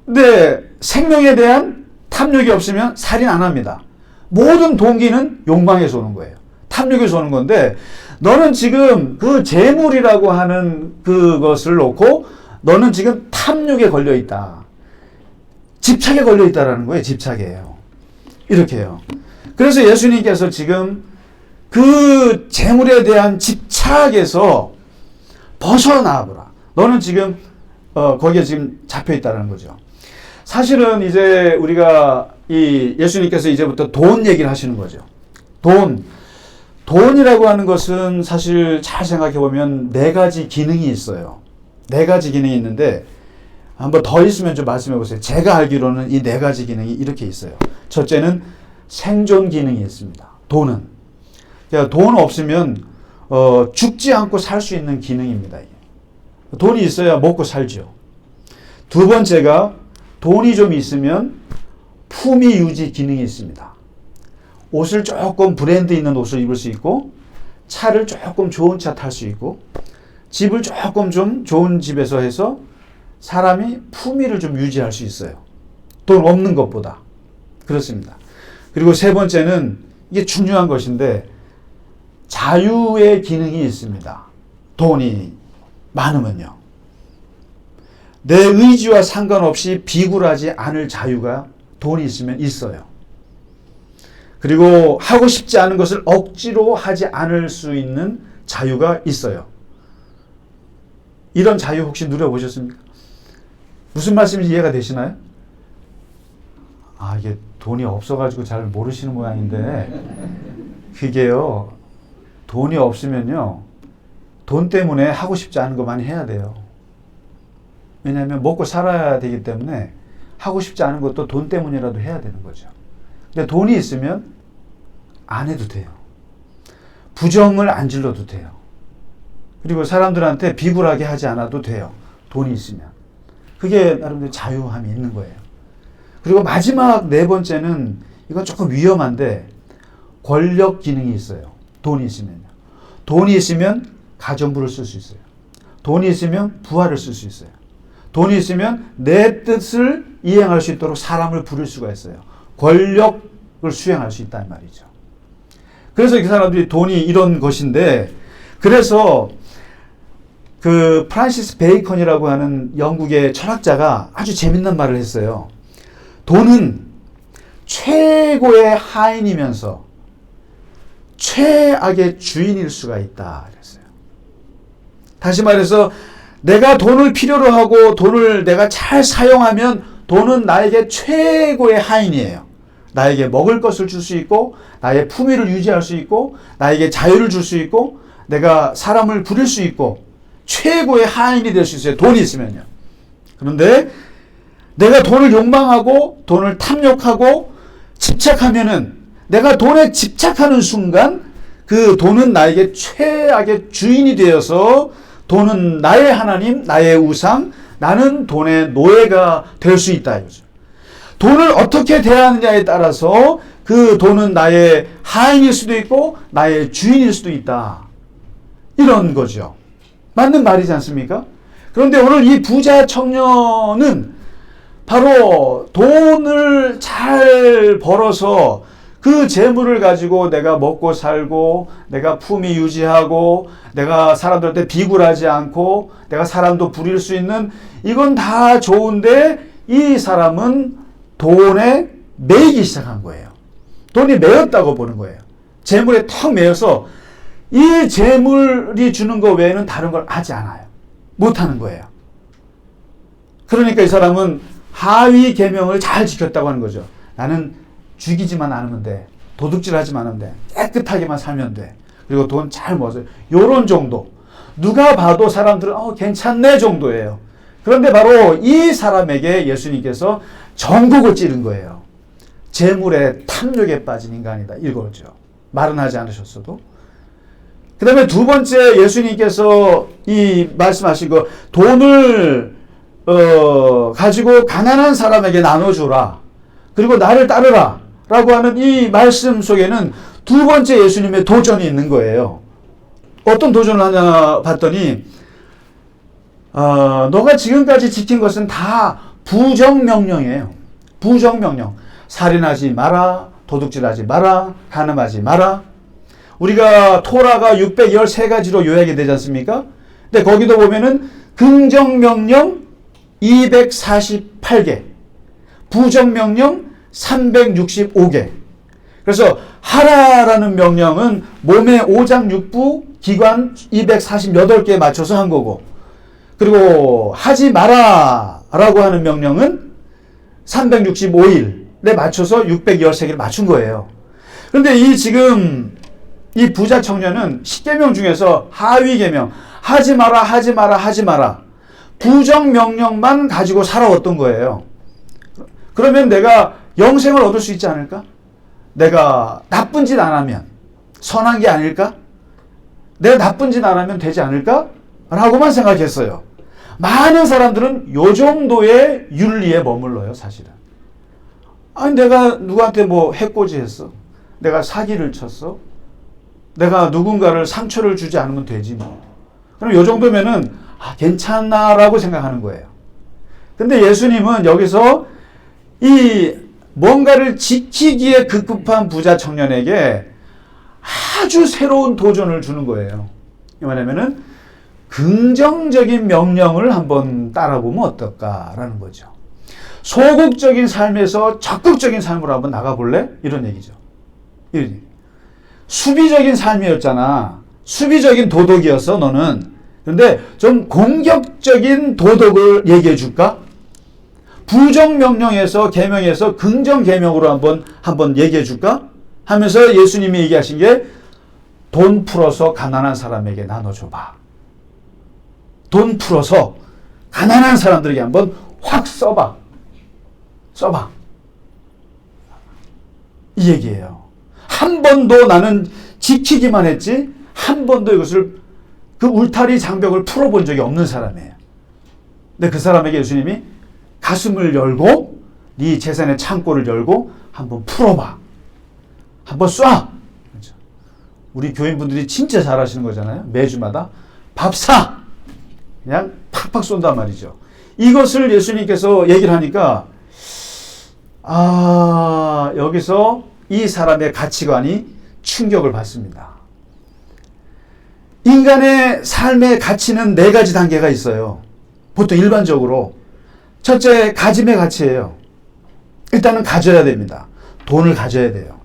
A: 근데 생명에 대한 탐욕이 없으면 살인 안 합니다. 모든 동기는 욕망에서 오는 거예요. 탐욕에서 오는 건데, 너는 지금 그 재물이라고 하는 그것을 놓고 너는 지금 탐욕에 걸려 있다. 집착에 걸려 있다라는 거예요. 집착이에요. 이렇게 해요. 그래서 예수님께서 지금 그 재물에 대한 집착에서 벗어나보라. 너는 지금 거기에 지금 잡혀 있다는 거죠. 사실은 이제 우리가 예수님께서 이제부터 돈 얘기를 하시는 거죠. 돈이라고 하는 것은 사실 잘 생각해 보면 4가지 기능이 있어요. 4가지 기능이 있는데 한번 더 있으면 좀 말씀해 보세요. 제가 알기로는 이 4가지 기능이 이렇게 있어요. 첫째는 생존 기능이 있습니다. 돈은. 그러니까 돈 없으면 죽지 않고 살 수 있는 기능입니다. 이게. 돈이 있어야 먹고 살죠. 두 번째가 돈이 좀 있으면 품위 유지 기능이 있습니다. 옷을 조금 브랜드 있는 옷을 입을 수 있고, 차를 조금 좋은 차 탈 수 있고, 집을 조금 좀 좋은 집에서 해서 사람이 품위를 좀 유지할 수 있어요. 돈 없는 것보다. 그렇습니다. 그리고 세 번째는 이게 중요한 것인데 자유의 기능이 있습니다. 돈이 많으면요. 내 의지와 상관없이 비굴하지 않을 자유가 돈이 있으면 있어요. 그리고 하고 싶지 않은 것을 억지로 하지 않을 수 있는 자유가 있어요. 이런 자유 혹시 누려보셨습니까? 무슨 말씀인지 이해가 되시나요? 이게 돈이 없어가지고 잘 모르시는 모양인데, 그게요, 돈이 없으면요, 돈 때문에 하고 싶지 않은 거 많이 해야 돼요. 왜냐하면 먹고 살아야 되기 때문에 하고 싶지 않은 것도 돈 때문이라도 해야 되는 거죠. 근데 돈이 있으면 안 해도 돼요. 부정을 안 질러도 돼요. 그리고 사람들한테 비굴하게 하지 않아도 돼요. 돈이 있으면. 그게 나름대로 자유함이 있는 거예요. 그리고 마지막 4번째는 이건 조금 위험한데 권력 기능이 있어요. 돈이 있으면요. 돈이 있으면 가정부를 쓸 수 있어요. 돈이 있으면 부하를 쓸 수 있어요. 돈이 있으면 내 뜻을 이행할 수 있도록 사람을 부릴 수가 있어요. 권력을 수행할 수 있다는 말이죠. 그래서 그 사람들이 돈이 이런 것인데, 그래서 그 프란시스 베이컨이라고 하는 영국의 철학자가 아주 재밌는 말을 했어요. 돈은 최고의 하인이면서 최악의 주인일 수가 있다 그랬어요. 다시 말해서 내가 돈을 필요로 하고 돈을 내가 잘 사용하면 돈은 나에게 최고의 하인이에요. 나에게 먹을 것을 줄 수 있고, 나의 품위를 유지할 수 있고, 나에게 자유를 줄 수 있고, 내가 사람을 부릴 수 있고, 최고의 하인이 될 수 있어요. 돈이 있으면요. 그런데 내가 돈을 욕망하고 돈을 탐욕하고 집착하면은, 내가 돈에 집착하는 순간 그 돈은 나에게 최악의 주인이 되어서 돈은 나의 하나님, 나의 우상, 나는 돈의 노예가 될 수 있다 이거죠. 돈을 어떻게 대하느냐에 따라서 그 돈은 나의 하인일 수도 있고 나의 주인일 수도 있다. 이런 거죠. 맞는 말이지 않습니까? 그런데 오늘 이 부자 청년은 바로 돈을 잘 벌어서 그 재물을 가지고 내가 먹고 살고, 내가 품위 유지하고, 내가 사람들한테 비굴하지 않고, 내가 사람도 부릴 수 있는, 이건 다 좋은데 이 사람은 돈에 매이기 시작한 거예요. 돈이 매였다고 보는 거예요. 재물에 턱 매여서 이 재물이 주는 것 외에는 다른 걸 하지 않아요. 못하는 거예요. 그러니까 이 사람은 하위 계명을 잘 지켰다고 하는 거죠. 나는 죽이지만 않으면 돼. 도둑질하지만 않으면 돼. 깨끗하게만 살면 돼. 그리고 돈 잘 모았어요. 요런 정도. 누가 봐도 사람들은 괜찮네 정도예요. 그런데 바로 이 사람에게 예수님께서 전국을 찌른 거예요. 재물의 탐욕에 빠진 인간이다. 이거죠. 말은 하지 않으셨어도. 그 다음에 두 번째 예수님께서 이 말씀하신 거, 돈을 가지고 가난한 사람에게 나눠주라. 그리고 나를 따르라. 라고 하는 이 말씀 속에는 두 번째 예수님의 도전이 있는 거예요. 어떤 도전을 하냐 봤더니, 너가 지금까지 지킨 것은 다 부정명령이에요. 부정명령. 살인하지 마라. 도둑질하지 마라. 간음하지 마라. 우리가 토라가 613가지로 요약이 되지 않습니까? 근데 거기도 보면은 긍정명령 248개, 부정명령 365개. 그래서 하라라는 명령은 몸의 오장육부 기관 248개에 맞춰서 한 거고, 그리고 하지 마라라고 하는 명령은 365일에 맞춰서 613개를 맞춘 거예요. 그런데 이 부자 청년은 10계명 중에서 하위 계명, 하지 마라, 하지 마라, 하지 마라. 부정명령만 가지고 살아왔던 거예요. 그러면 내가 영생을 얻을 수 있지 않을까? 내가 나쁜 짓 안 하면 선한 게 아닐까? 내가 나쁜 짓 안 하면 되지 않을까? 라고만 생각했어요. 많은 사람들은 요 정도의 윤리에 머물러요, 사실은. 아니, 내가 누구한테 뭐 해코지했어? 내가 사기를 쳤어? 내가 누군가를 상처를 주지 않으면 되지 뭐. 그럼 요 정도면은 괜찮나라고 생각하는 거예요. 근데 예수님은 여기서 이 뭔가를 지키기에 급급한 부자 청년에게 아주 새로운 도전을 주는 거예요. 뭐냐면은 긍정적인 명령을 한번 따라보면 어떨까라는 거죠. 소극적인 삶에서 적극적인 삶으로 한번 나가볼래? 이런 얘기죠. 이런 얘기. 수비적인 삶이었잖아. 수비적인 도덕이었어, 너는. 근데 좀 공격적인 도덕을 얘기해 줄까? 부정명령에서 계명에서 긍정계명으로 한번 얘기해 줄까? 하면서 예수님이 얘기하신 게 돈 풀어서 가난한 사람에게 나눠줘봐. 돈 풀어서 가난한 사람들에게 한번 확 써봐. 이 얘기예요. 한 번도 나는 지키기만 했지 한 번도 이것을 그 울타리 장벽을 풀어본 적이 없는 사람이에요. 근데 그 사람에게 예수님이 가슴을 열고 네 재산의 창고를 열고 한번 풀어봐. 한번 쏴. 그렇죠. 우리 교인분들이 진짜 잘하시는 거잖아요. 매주마다 밥 사. 그냥 팍팍 쏜단 말이죠. 이것을 예수님께서 얘기를 하니까 여기서 이 사람의 가치관이 충격을 받습니다. 인간의 삶의 가치는 4가지 단계가 있어요. 보통 일반적으로. 첫째, 가짐의 가치예요. 일단은 가져야 됩니다. 돈을 가져야 돼요.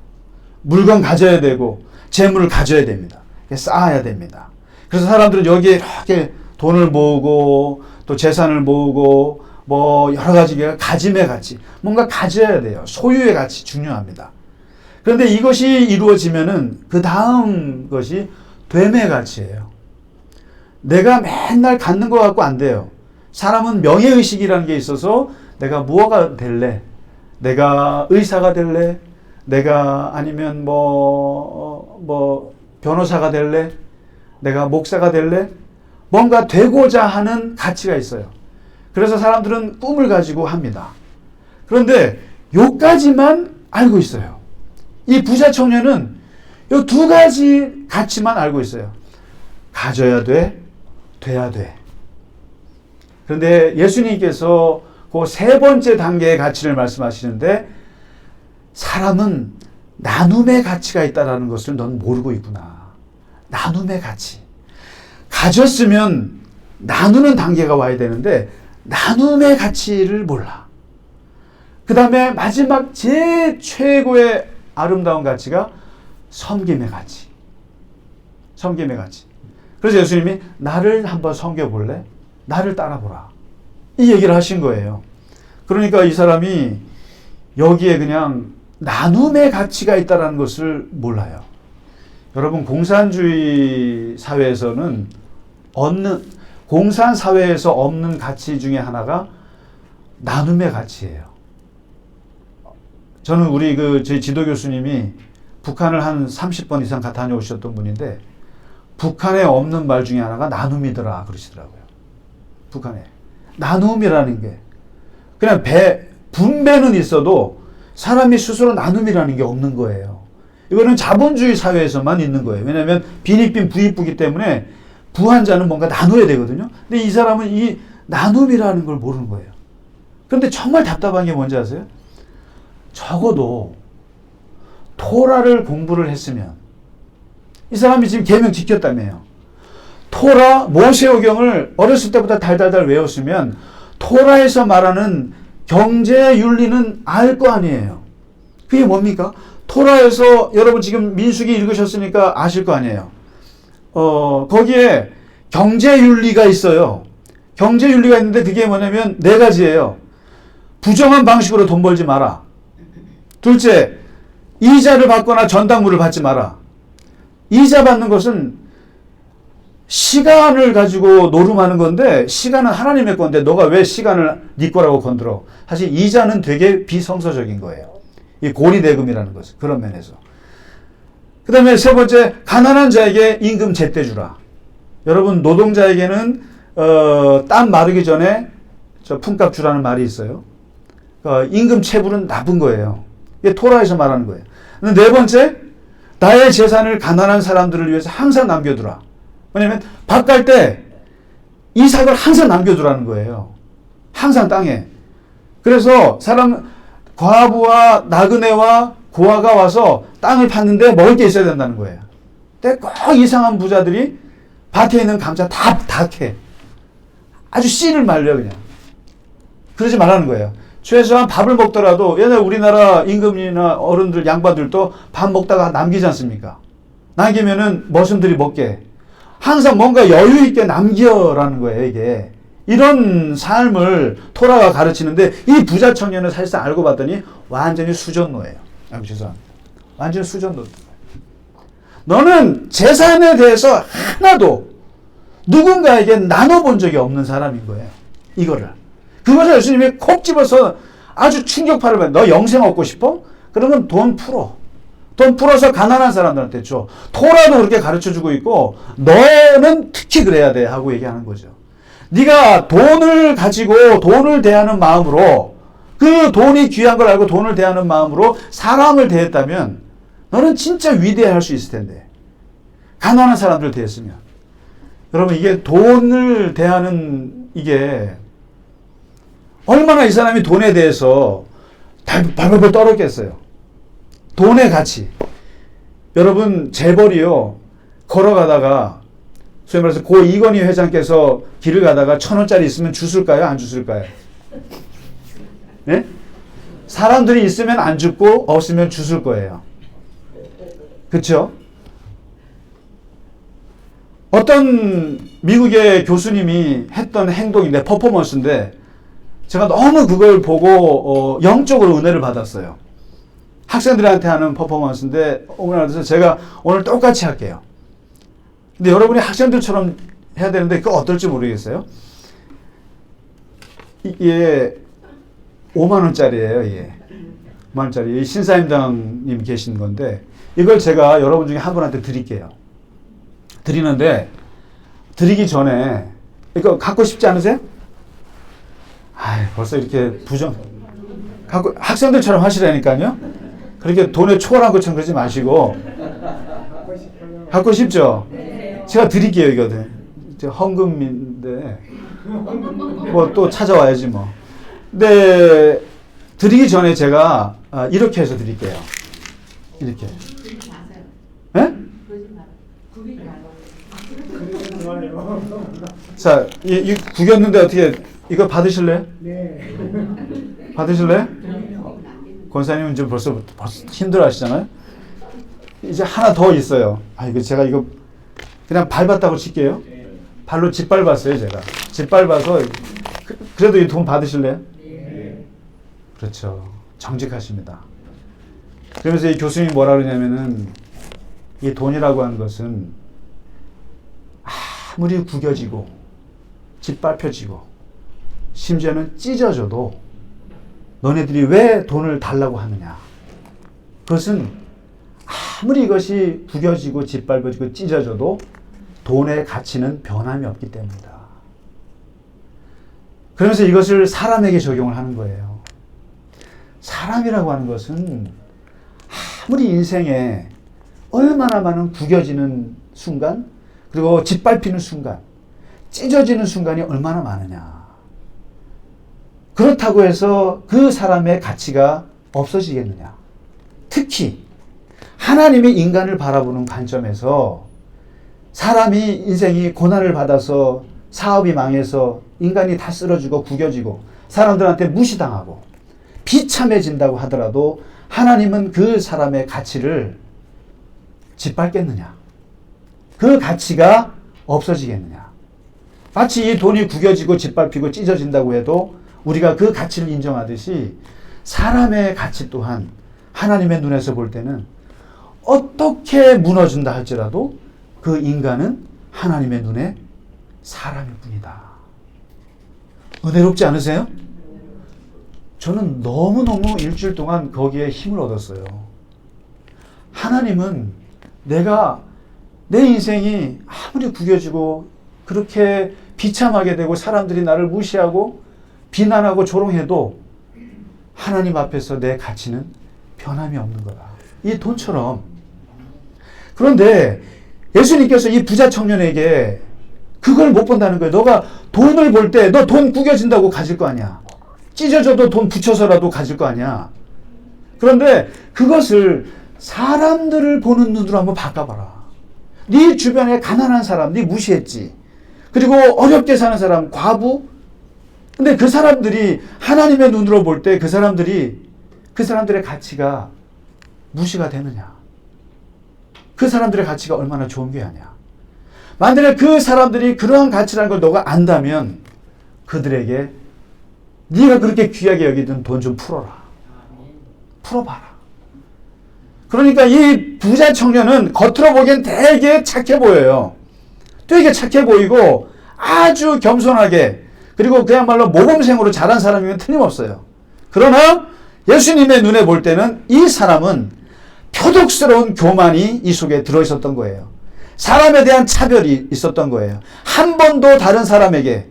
A: 물건 가져야 되고 재물을 가져야 됩니다. 쌓아야 됩니다. 그래서 사람들은 여기에 이렇게 돈을 모으고 또 재산을 모으고 뭐 여러 가지가 가짐의 가치, 뭔가 가져야 돼요. 소유의 가치 중요합니다. 그런데 이것이 이루어지면은 그 다음 것이 됨의 가치예요. 내가 맨날 갖는 것 같고 안 돼요. 사람은 명예의식이라는 게 있어서 내가 무엇가 될래? 내가 의사가 될래? 내가 아니면 뭐 변호사가 될래? 내가 목사가 될래? 뭔가 되고자 하는 가치가 있어요. 그래서 사람들은 꿈을 가지고 합니다. 그런데 요까지만 알고 있어요. 이 부자 청년은 요 2가지 가치만 알고 있어요. 가져야 돼, 돼야 돼. 그런데 예수님께서 그 3번째 단계의 가치를 말씀하시는데 사람은 나눔의 가치가 있다는 것을 넌 모르고 있구나. 나눔의 가치. 가졌으면 나누는 단계가 와야 되는데 나눔의 가치를 몰라. 그 다음에 마지막 최고의 아름다운 가치가 섬김의 가치. 섬김의 가치. 그래서 예수님이 나를 한번 섬겨볼래? 나를 따라보라. 이 얘기를 하신 거예요. 그러니까 이 사람이 여기에 그냥 나눔의 가치가 있다는 것을 몰라요. 여러분, 공산주의 사회에서는 공산 사회에서 없는 가치 중에 하나가 나눔의 가치예요. 저는 저희 지도 교수님이 북한을 한 30번 이상 다녀오셨던 분인데, 북한에 없는 말 중에 하나가 나눔이더라 그러시더라고요. 북한에 나눔이라는 게 그냥 분배는 있어도 사람이 스스로 나눔이라는 게 없는 거예요. 이거는 자본주의 사회에서만 있는 거예요. 왜냐하면 빈익빈 부익부기 때문에 부한 자는 뭔가 나눠야 되거든요. 근데 이 사람은 이 나눔이라는 걸 모르는 거예요. 그런데 정말 답답한 게 뭔지 아세요? 적어도 토라를 공부를 했으면, 이 사람이 지금 계명 지켰다며요. 토라, 모세오경을 어렸을 때부터 달달달 외웠으면 토라에서 말하는 경제 윤리는 알 거 아니에요. 그게 뭡니까? 토라에서 여러분 지금 민수기 읽으셨으니까 아실 거 아니에요. 거기에 경제 윤리가 있어요. 경제 윤리가 있는데 그게 뭐냐면 4가지예요. 부정한 방식으로 돈 벌지 마라. 둘째, 이자를 받거나 전당물을 받지 마라. 이자 받는 것은 시간을 가지고 노름하는 건데, 시간은 하나님의 건데 너가 왜 시간을 네 거라고 건드려. 사실 이자는 되게 비성서적인 거예요. 이 고리대금이라는 것은 그런 면에서. 그 다음에 3번째, 가난한 자에게 임금 제때 주라. 여러분, 노동자에게는 땀 마르기 전에 품값 주라는 말이 있어요. 임금 체불은 나쁜 거예요. 이게 토라에서 말하는 거예요. 4번째, 나의 재산을 가난한 사람들을 위해서 항상 남겨두라. 왜냐면 밥 갈 때 이삭을 항상 남겨두라는 거예요. 항상 땅에. 그래서 과부와 나그네와 고아가 와서 땅을 팠는데 먹을 게 있어야 된다는 거예요. 근데 꼭 이상한 부자들이 밭에 있는 감자 다 캐. 아주 씨를 말려 그냥. 그러지 말라는 거예요. 최소한 밥을 먹더라도, 옛날 우리나라 임금이나 어른들, 양반들도 밥 먹다가 남기지 않습니까? 남기면은 머슴들이 먹게. 항상 뭔가 여유 있게 남겨라는 거예요, 이게. 이런 삶을 토라가 가르치는데, 이 부자 청년은 사실상 알고 봤더니 완전히 수전노예요. 아이고, 죄송합니다. 완전히 수전노. 너는 재산에 대해서 하나도 누군가에게 나눠본 적이 없는 사람인 거예요. 이거를. 그것을 예수님이 콕 집어서 아주 충격파를 받아요. 너 영생 얻고 싶어? 그러면 돈 풀어. 돈 풀어서 가난한 사람들한테 줘. 토라도 그렇게 가르쳐주고 있고, 너는 특히 그래야 돼 하고 얘기하는 거죠. 네가 돈을 가지고 돈을 대하는 마음으로, 그 돈이 귀한 걸 알고 돈을 대하는 마음으로 사람을 대했다면 너는 진짜 위대할 수 있을 텐데, 가난한 사람들 대했으면. 여러분, 이게 돈을 대하는 이게 얼마나 이 사람이 돈에 대해서 발발발 떨었겠어요. 돈의 가치. 여러분, 재벌이요, 걸어가다가 소위 말해서 고 이건희 회장께서 길을 가다가 1,000원짜리 있으면 주술까요? 안 주술까요? 네? 사람들이 있으면 안 줍고 없으면 주술 거예요. 그렇죠? 어떤 미국의 교수님이 했던 행동인데, 퍼포먼스인데, 제가 너무 그걸 보고 영적으로 은혜를 받았어요. 학생들한테 하는 퍼포먼스인데, 그래서 제가 오늘 똑같이 할게요. 근데 여러분이 학생들처럼 해야 되는데 그거 어떨지 모르겠어요. 이게 5만 원짜리예요. 이게 5만 원짜리. 신사임당님 계신 건데, 이걸 제가 여러분 중에 한 분한테 드릴게요. 드리는데, 드리기 전에 이거 갖고 싶지 않으세요? 벌써 이렇게 갖고, 학생들처럼 하시라니까요. 그렇게 돈에 초월한 것처럼 그러지 마시고. 갖고 싶죠? 제가 드릴게요, 이거. 헌금인데. 뭐 또 찾아와야지 뭐. 근데 드리기 전에 제가 이렇게 해서 드릴게요. 이렇게. 예? 자, 이 구겼는데 어떻게, 이거 받으실래요? 네. 받으실래요? 권사님은 지금 벌써 힘들어 하시잖아요? 이제 하나 더 있어요. 이거 제가 이거 그냥 밟았다고 칠게요. 발로 짓밟았어요, 제가. 짓밟아서, 그래도 이 돈 받으실래요? 네. 그렇죠. 정직하십니다. 그러면서 이 교수님이 뭐라 그러냐면은, 이 돈이라고 하는 것은 아무리 구겨지고 짓밟혀지고 심지어는 찢어져도 너네들이 왜 돈을 달라고 하느냐? 그것은 아무리 이것이 구겨지고 짓밟아지고 찢어져도 돈의 가치는 변함이 없기 때문이다. 그러면서 이것을 사람에게 적용을 하는 거예요. 사람이라고 하는 것은 아무리 인생에 얼마나 많은 구겨지는 순간, 그리고 짓밟히는 순간, 찢어지는 순간이 얼마나 많으냐. 그렇다고 해서 그 사람의 가치가 없어지겠느냐. 특히 하나님의 인간을 바라보는 관점에서 사람이 인생이 고난을 받아서 사업이 망해서 인간이 다 쓰러지고 구겨지고 사람들한테 무시당하고 비참해진다고 하더라도 하나님은 그 사람의 가치를 짓밟겠느냐? 그 가치가 없어지겠느냐? 마치 이 돈이 구겨지고 짓밟히고 찢어진다고 해도 우리가 그 가치를 인정하듯이 사람의 가치 또한 하나님의 눈에서 볼 때는 어떻게 무너진다 할지라도 그 인간은 하나님의 눈에 사람일 뿐이다. 은혜롭지 않으세요? 저는 너무너무 일주일 동안 거기에 힘을 얻었어요. 하나님은 내가 내 인생이 아무리 구겨지고 그렇게 비참하게 되고 사람들이 나를 무시하고 비난하고 조롱해도 하나님 앞에서 내 가치는 변함이 없는 거다. 이 돈처럼. 그런데 예수님께서 이 부자 청년에게 그걸 못 본다는 거예요. 너가 돈을 볼 때 너 돈 구겨진다고 가질 거 아니야. 찢어져도 돈 붙여서라도 가질 거 아니야. 그런데 그것을 사람들을 보는 눈으로 한번 바꿔봐라. 네 주변에 가난한 사람, 네 무시했지. 그리고 어렵게 사는 사람, 과부. 근데 그 사람들이 하나님의 눈으로 볼 때 그 사람들의 가치가 무시가 되느냐. 그 사람들의 가치가 얼마나 좋은 게 아니야. 만약에 그 사람들이 그러한 가치라는 걸 너가 안다면 그들에게 네가 그렇게 귀하게 여기던 돈 좀 풀어라. 풀어봐라. 그러니까 이 부자 청년은 겉으로 보기엔 되게 착해 보여요. 되게 착해 보이고 아주 겸손하게, 그리고 그야말로 모범생으로 자란 사람이면 틀림없어요. 그러나 예수님의 눈에 볼 때는 이 사람은 표독스러운 교만이 이 속에 들어있었던 거예요. 사람에 대한 차별이 있었던 거예요. 한 번도 다른 사람에게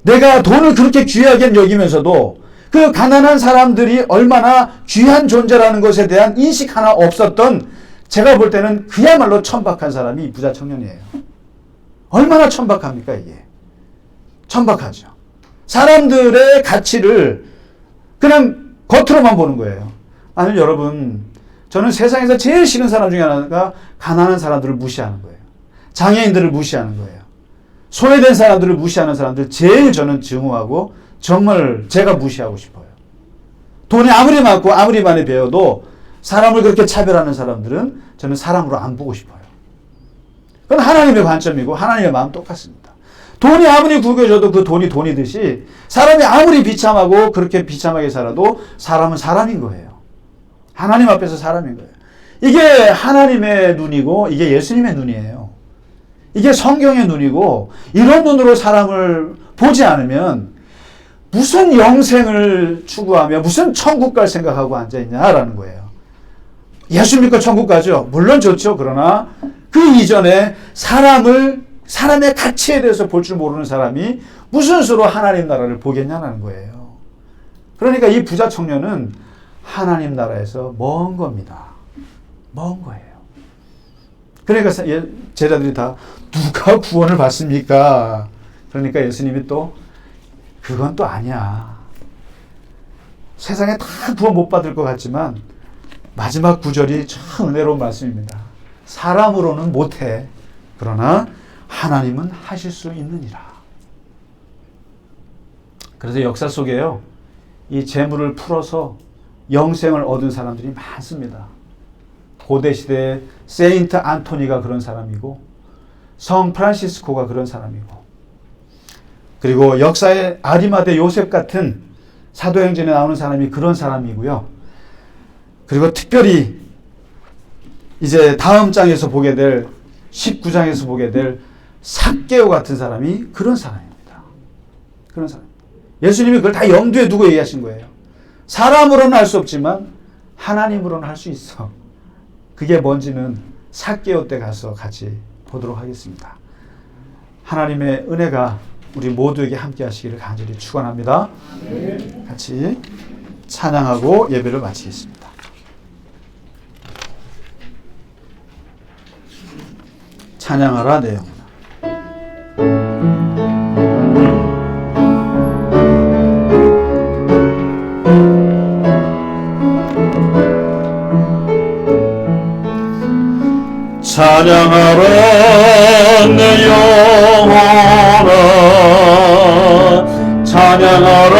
A: 내가 돈을 그렇게 귀하게 여기면서도 그 가난한 사람들이 얼마나 귀한 존재라는 것에 대한 인식 하나 없었던, 제가 볼 때는 그야말로 천박한 사람이 부자 청년이에요. 얼마나 천박합니까 이게. 천박하죠. 사람들의 가치를 그냥 겉으로만 보는 거예요. 아니 여러분, 저는 세상에서 제일 싫은 사람 중에 하나가 가난한 사람들을 무시하는 거예요. 장애인들을 무시하는 거예요. 소외된 사람들을 무시하는 사람들 제일 저는 증오하고 정말 제가 무시하고 싶어요. 돈이 아무리 많고 아무리 많이 배워도 사람을 그렇게 차별하는 사람들은 저는 사람으로 안 보고 싶어요. 그건 하나님의 관점이고 하나님의 마음 똑같습니다. 돈이 아무리 구겨져도 그 돈이 돈이듯이 사람이 아무리 비참하고 그렇게 비참하게 살아도 사람은 사람인 거예요. 하나님 앞에서 사람인 거예요. 이게 하나님의 눈이고 이게 예수님의 눈이에요. 이게 성경의 눈이고, 이런 눈으로 사람을 보지 않으면 무슨 영생을 추구하며 무슨 천국 갈 생각하고 앉아있냐라는 거예요. 예수 믿고 천국 가죠. 물론 좋죠. 그러나 그 이전에 사람의 가치에 대해서 볼 줄 모르는 사람이 무슨 수로 하나님 나라를 보겠냐는 거예요. 그러니까 이 부자 청년은 하나님 나라에서 먼 겁니다. 먼 거예요. 그러니까 제자들이 다 누가 구원을 받습니까? 그러니까 예수님이 또 그건 또 아니야. 세상에 다 구원 못 받을 것 같지만 마지막 구절이 참 은혜로운 말씀입니다. 사람으로는 못해. 그러나 하나님은 하실 수 있느니라. 그래서 역사 속에요, 이 재물을 풀어서 영생을 얻은 사람들이 많습니다. 고대 시대에 세인트 안토니가 그런 사람이고, 성 프란시스코가 그런 사람이고, 그리고 역사의 아리마대 요셉 같은 사도행전에 나오는 사람이 그런 사람이고요. 그리고 특별히 이제 다음 장에서 보게 될 19장에서 보게 될 삭개오 같은 사람이 그런 사람입니다. 그런 사람. 예수님이 그걸 다 염두에 두고 얘기하신 거예요. 사람으로는 할 수 없지만 하나님으로는 할 수 있어. 그게 뭔지는 삭개오 때 가서 같이 보도록 하겠습니다. 하나님의 은혜가 우리 모두에게 함께 하시기를 간절히 축원합니다. 같이 찬양하고 예배를 마치겠습니다. 찬양하라 내 영혼아. 찬양하라 내 영혼아, 찬양하라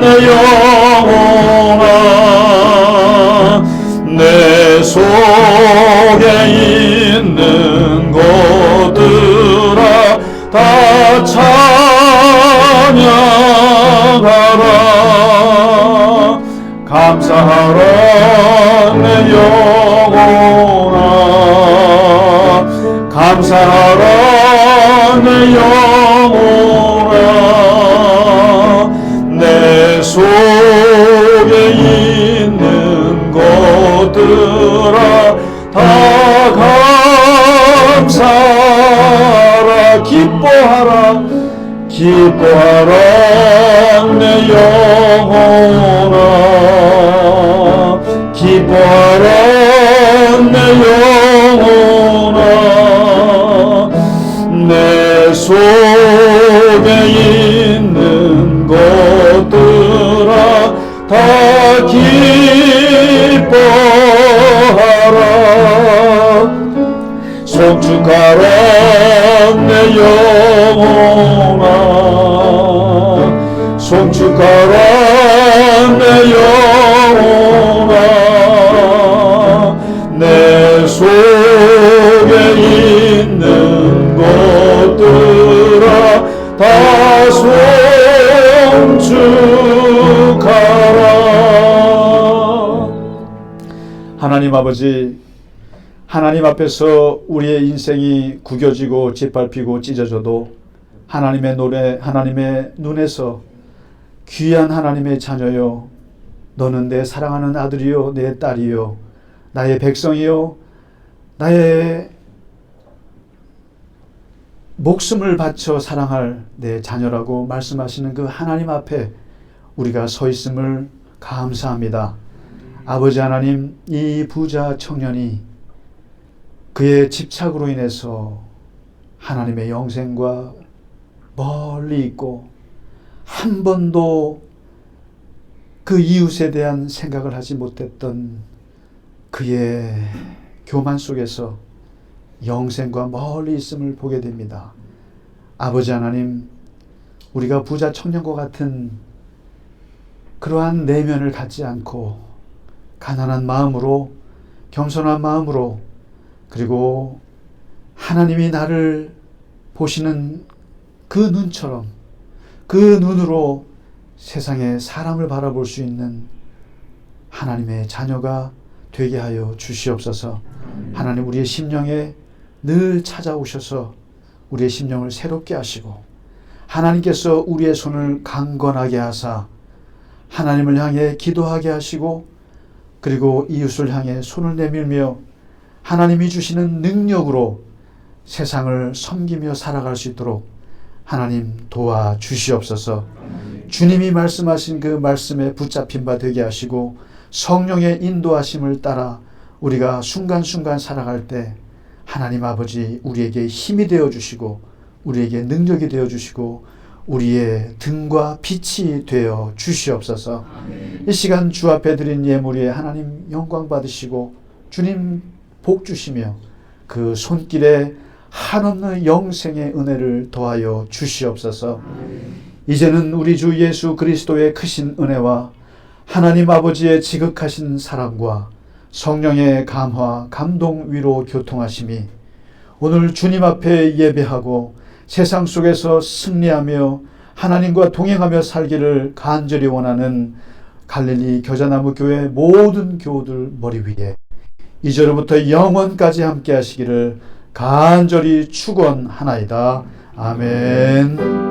A: 내 영혼아, 내 속에 있는 것들아 다 찬양하라. 감사하라 내 영혼아, 감사하라 내 영혼아, 내 속에 있는 것들아 다 감사하라. 기뻐하라, 기뻐하라 내 영혼아, 기뻐하라 내 영혼아, 내 속에 있는 것들아 다 기뻐하라. 송축하라 내 영혼아, 송축하라 내 영혼아, 내 속에 있는 것들아 다 송축하라. 하나님 아버지, 하나님 앞에서 우리의 인생이 구겨지고 짓밟히고 찢어져도 하나님의 노래, 하나님의 눈에서 귀한 하나님의 자녀요, 너는 내 사랑하는 아들이요 내 딸이요 나의 백성이요 나의 목숨을 바쳐 사랑할 내 자녀라고 말씀하시는 그 하나님 앞에 우리가 서 있음을 감사합니다. 아버지 하나님, 이 부자 청년이 그의 집착으로 인해서 하나님의 영생과 멀리 있고 한 번도 그 이웃에 대한 생각을 하지 못했던 그의 교만 속에서 영생과 멀리 있음을 보게 됩니다. 아버지 하나님, 우리가 부자 청년과 같은 그러한 내면을 갖지 않고 가난한 마음으로, 겸손한 마음으로, 그리고 하나님이 나를 보시는 그 눈처럼, 그 눈으로 세상의 사람을 바라볼 수 있는 하나님의 자녀가 되게 하여 주시옵소서. 하나님, 우리의 심령에 늘 찾아오셔서 우리의 심령을 새롭게 하시고 하나님께서 우리의 손을 강건하게 하사 하나님을 향해 기도하게 하시고 그리고 이웃을 향해 손을 내밀며 하나님이 주시는 능력으로 세상을 섬기며 살아갈 수 있도록 하나님 도와주시옵소서. 주님이 말씀하신 그 말씀에 붙잡힌 바 되게 하시고 성령의 인도하심을 따라 우리가 순간순간 살아갈 때 하나님 아버지 우리에게 힘이 되어주시고 우리에게 능력이 되어주시고 우리의 등과 빛이 되어 주시옵소서. 이 시간 주 앞에 드린 예물에 하나님 영광 받으시고 주님 복 주시며 그 손길에 한없는 영생의 은혜를 더하여 주시옵소서. 이제는 우리 주 예수 그리스도의 크신 은혜와 하나님 아버지의 지극하신 사랑과 성령의 감화, 감동, 위로, 교통하심이 오늘 주님 앞에 예배하고 세상 속에서 승리하며 하나님과 동행하며 살기를 간절히 원하는 갈릴리 겨자나무 교회 모든 교우들 머리 위에 이제로부터 영원까지 함께 하시기를 간절히 축원하나이다. 아멘.